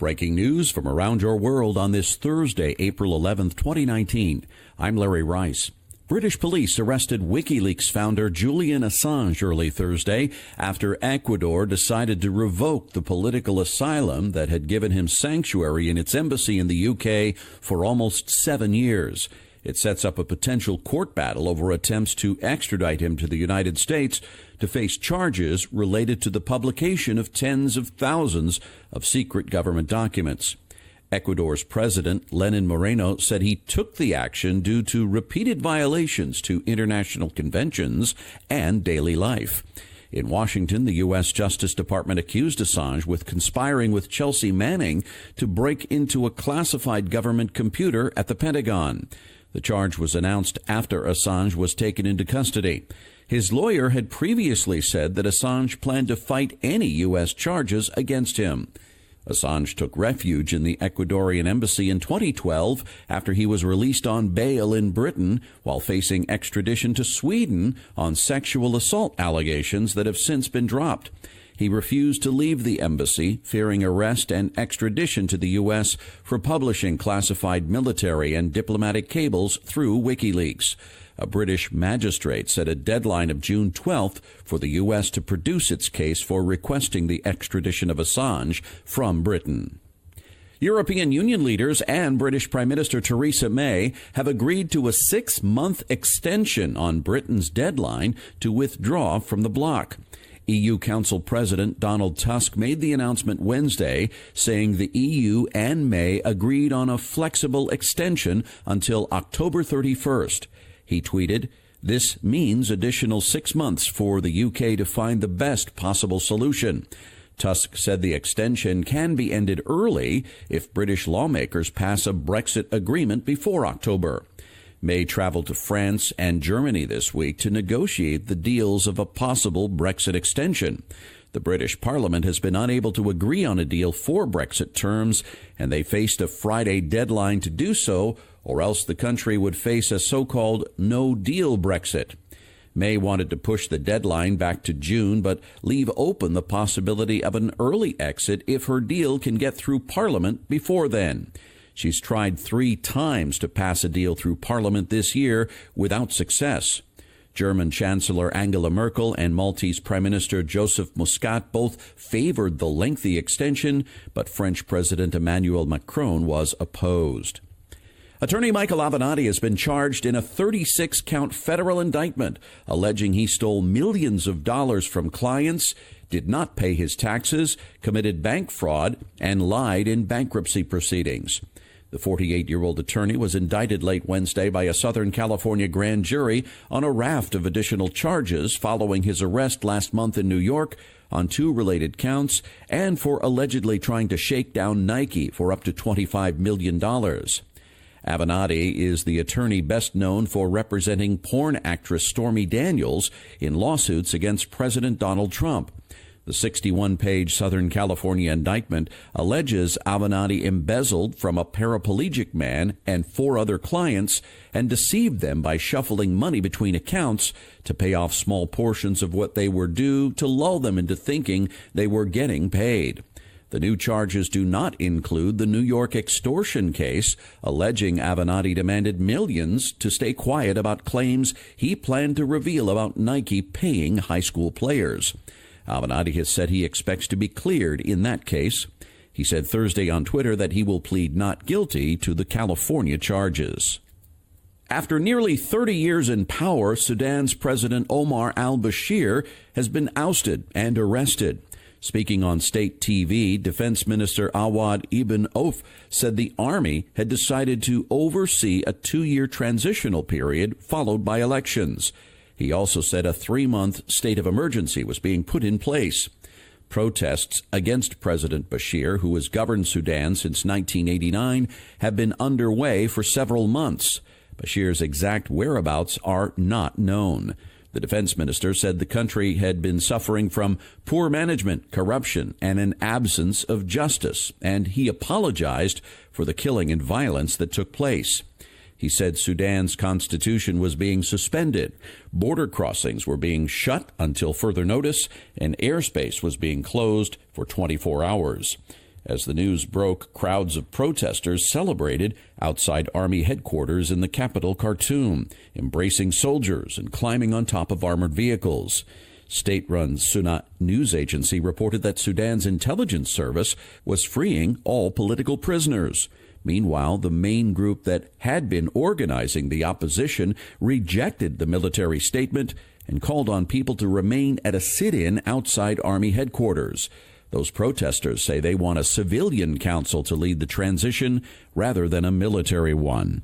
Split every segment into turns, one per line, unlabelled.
Breaking news from around your world on this Thursday, April 11th, 2019. I'm Larry Rice. British police arrested Wikileaks founder Julian Assange early Thursday after Ecuador decided to revoke the political asylum that had given him sanctuary in its embassy in the UK for almost 7 years. It sets up a potential court battle over attempts to extradite him to the United States to face charges related to the publication of tens of thousands of secret government documents. Ecuador's president, Lenin Moreno, said he took the action due to repeated violations to international conventions and daily life. In Washington, the U.S. Justice Department accused Assange with conspiring with Chelsea Manning to break into a classified government computer at the Pentagon. The charge was announced after Assange was taken into custody. His lawyer had previously said that Assange planned to fight any U.S. charges against him. Assange took refuge in the Ecuadorian embassy in 2012 after he was released on bail in Britain while facing extradition to Sweden on sexual assault allegations that have since been dropped. He refused to leave the embassy, fearing arrest and extradition to the U.S. for publishing classified military and diplomatic cables through Wikileaks. A British magistrate set a deadline of June 12th for the U.S. to produce its case for requesting the extradition of Assange from Britain. European Union leaders and British Prime Minister Theresa May have agreed to a 6-month extension on Britain's deadline to withdraw from the bloc. EU Council President Donald Tusk made the announcement Wednesday, saying the EU and May agreed on a flexible extension until October 31st. He tweeted, "This means additional 6 months for the UK to find the best possible solution." Tusk said the extension can be ended early if British lawmakers pass a Brexit agreement before October. May traveled to France and Germany this week to negotiate the deals of a possible Brexit extension. The British Parliament has been unable to agree on a deal for Brexit terms, and they faced a Friday deadline to do so, or else the country would face a so-called no-deal Brexit. May wanted to push the deadline back to June, but leave open the possibility of an early exit if her deal can get through Parliament before then. She's tried 3 times to pass a deal through Parliament this year without success. German Chancellor Angela Merkel and Maltese Prime Minister Joseph Muscat both favored the lengthy extension, but French President Emmanuel Macron was opposed. Attorney Michael Avenatti has been charged in a 36-count federal indictment, alleging he stole millions of dollars from clients, did not pay his taxes, committed bank fraud, and lied in bankruptcy proceedings. The 48-year-old attorney was indicted late Wednesday by a Southern California grand jury on a raft of additional charges following his arrest last month in New York on 2 related counts and for allegedly trying to shake down Nike for up to $25 million. Avenatti is the attorney best known for representing porn actress Stormy Daniels in lawsuits against President Donald Trump. The 61-page Southern California indictment alleges Avenatti embezzled from a paraplegic man and 4 other clients and deceived them by shuffling money between accounts to pay off small portions of what they were due to lull them into thinking they were getting paid. The new charges do not include the New York extortion case, alleging Avenatti demanded millions to stay quiet about claims he planned to reveal about Nike paying high school players. Avenatti has said he expects to be cleared in that case. He said Thursday on Twitter that he will plead not guilty to the California charges. After nearly 30 years in power, Sudan's President Omar al-Bashir has been ousted and arrested. Speaking on state TV, Defense Minister Awad Ibn Auf said the army had decided to oversee a 2-year transitional period followed by elections. He also said a 3-month state of emergency was being put in place. Protests against President Bashir, who has governed Sudan since 1989, have been underway for several months. Bashir's exact whereabouts are not known. The defense minister said the country had been suffering from poor management, corruption, and an absence of justice, and he apologized for the killing and violence that took place. He said Sudan's constitution was being suspended, border crossings were being shut until further notice, and airspace was being closed for 24 hours. As the news broke, crowds of protesters celebrated outside Army headquarters in the capital, Khartoum, embracing soldiers and climbing on top of armored vehicles. State-run Suna news agency reported that Sudan's intelligence service was freeing all political prisoners. Meanwhile, the main group that had been organizing the opposition rejected the military statement and called on people to remain at a sit-in outside Army headquarters. Those protesters say they want a civilian council to lead the transition rather than a military one.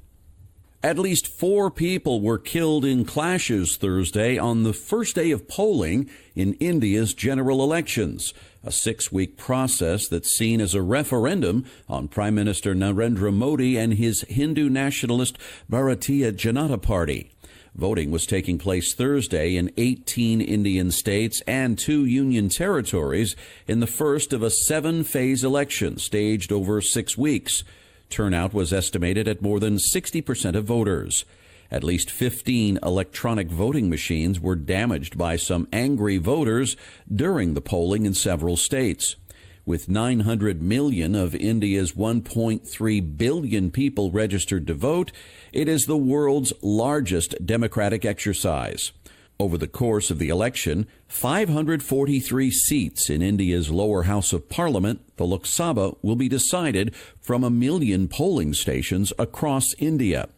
At least 4 people were killed in clashes Thursday on the first day of polling in India's general elections, a 6-week process that's seen as a referendum on Prime Minister Narendra Modi and his Hindu nationalist Bharatiya Janata Party. Voting was taking place Thursday in 18 Indian states and 2 union territories in the first of a 7-phase election staged over 6 weeks. Turnout was estimated at more than 60% of voters. At least 15 electronic voting machines were damaged by some angry voters during the polling in several states. With 900 million of India's 1.3 billion people registered to vote, it is the world's largest democratic exercise. Over the course of the election, 543 seats in India's lower house of parliament, the Lok Sabha, will be decided from 1 million polling stations across India.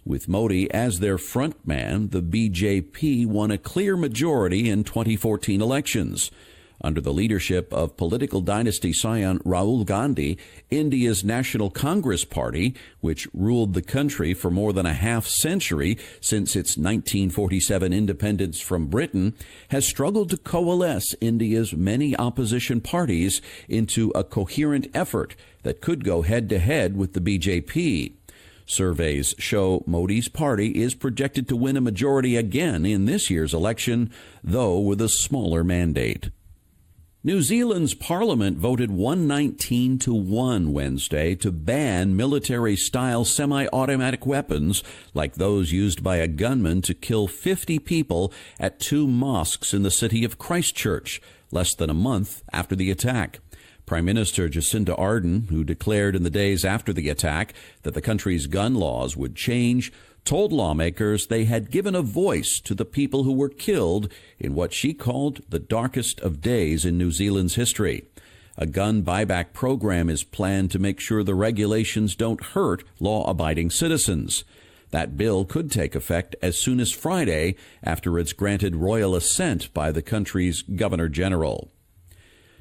With Modi as their frontman, the BJP won a clear majority in 2014 elections. Under the leadership of political dynasty scion Rahul Gandhi, India's National Congress Party, which ruled the country for more than a half-century since its 1947 independence from Britain, has struggled to coalesce India's many opposition parties into a coherent effort that could go head-to-head with the BJP. Surveys show Modi's party is projected to win a majority again in this year's election, though with a smaller mandate. New Zealand's parliament voted 119 to 1 Wednesday to ban military-style semi-automatic weapons like those used by a gunman to kill 50 people at 2 mosques in the city of Christchurch, less than a month after the attack. Prime Minister Jacinda Ardern, who declared in the days after the attack that the country's gun laws would change, told lawmakers they had given a voice to the people who were killed in what she called the darkest of days in New Zealand's history. A gun buyback program is planned to make sure the regulations don't hurt law-abiding citizens. That bill could take effect as soon as Friday after it's granted royal assent by the country's Governor-General.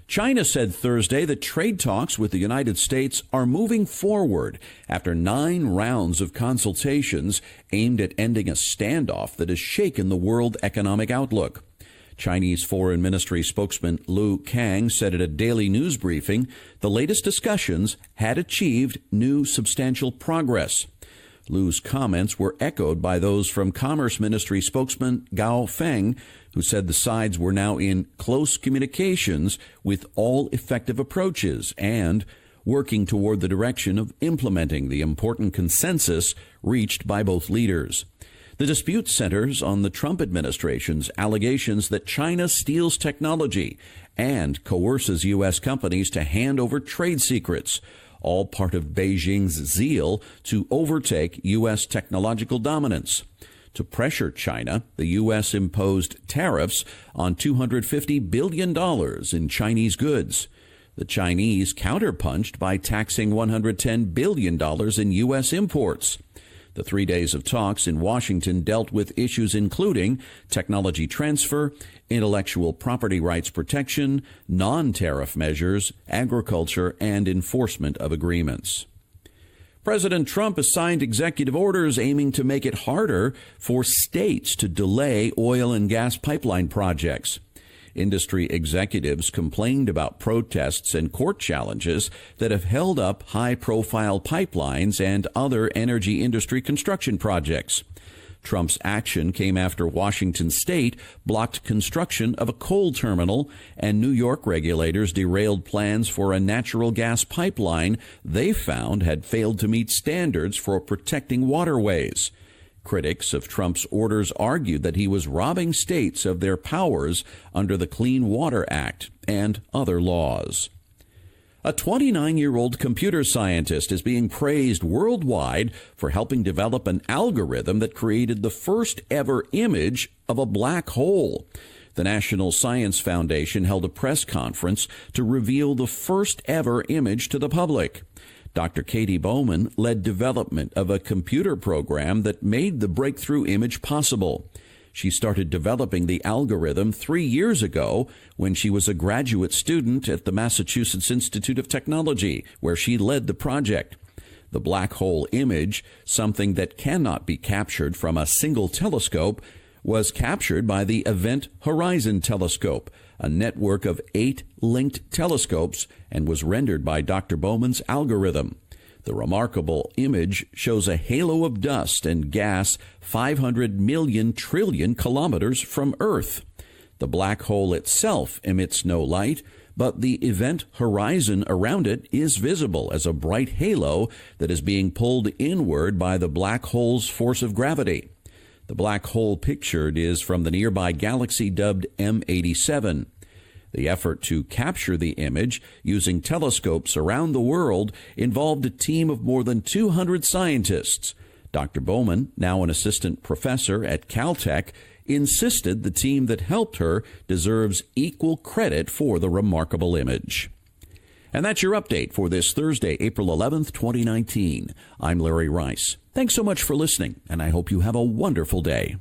China said Thursday that trade talks with the United States are moving forward after 9 rounds of consultations aimed at ending a standoff that has shaken the world economic outlook. Chinese Foreign Ministry spokesman Lu Kang said at a daily news briefing the latest discussions had achieved new substantial progress. Lu's comments were echoed by those from Commerce Ministry spokesman Gao Feng, who said the sides were now in close communications with all effective approaches and working toward the direction of implementing the important consensus reached by both leaders. The dispute centers on the Trump administration's allegations that China steals technology and coerces U.S. companies to hand over trade secrets, all part of Beijing's zeal to overtake U.S. technological dominance. To pressure China, the U.S. imposed tariffs on $250 billion in Chinese goods. The Chinese counterpunched by taxing $110 billion in U.S. imports. The 3 days of talks in Washington dealt with issues including technology transfer, intellectual property rights protection, non-tariff measures, agriculture, and enforcement of agreements. President Trump has signed executive orders aiming to make it harder for states to delay oil and gas pipeline projects. Industry executives complained about protests and court challenges that have held up high-profile pipelines and other energy industry construction projects. Trump's action came after Washington state blocked construction of a coal terminal, and New York regulators derailed plans for a natural gas pipeline they found had failed to meet standards for protecting waterways. Critics of Trump's orders argued that he was robbing states of their powers under the Clean Water Act and other laws. A 29-year-old computer scientist is being praised worldwide for helping develop an algorithm that created the first ever image of a black hole. The National Science Foundation held a press conference to reveal the first ever image to the public. Dr. Katie Bowman led development of a computer program that made the breakthrough image possible. She started developing the algorithm 3 years ago when she was a graduate student at the Massachusetts Institute of Technology, where she led the project. The black hole image, something that cannot be captured from a single telescope, was captured by the Event Horizon Telescope, a network of 8 linked telescopes, and was rendered by Dr. Bowman's algorithm. The remarkable image shows a halo of dust and gas 500 million trillion kilometers from Earth. The black hole itself emits no light, but the event horizon around it is visible as a bright halo that is being pulled inward by the black hole's force of gravity. The black hole pictured is from the nearby galaxy dubbed M87. The effort to capture the image using telescopes around the world involved a team of more than 200 scientists. Dr. Bowman, now an assistant professor at Caltech, insisted the team that helped her deserves equal credit for the remarkable image. And that's your update for this Thursday, April 11th, 2019. I'm Larry Rice. Thanks so much for listening, and I hope you have a wonderful day.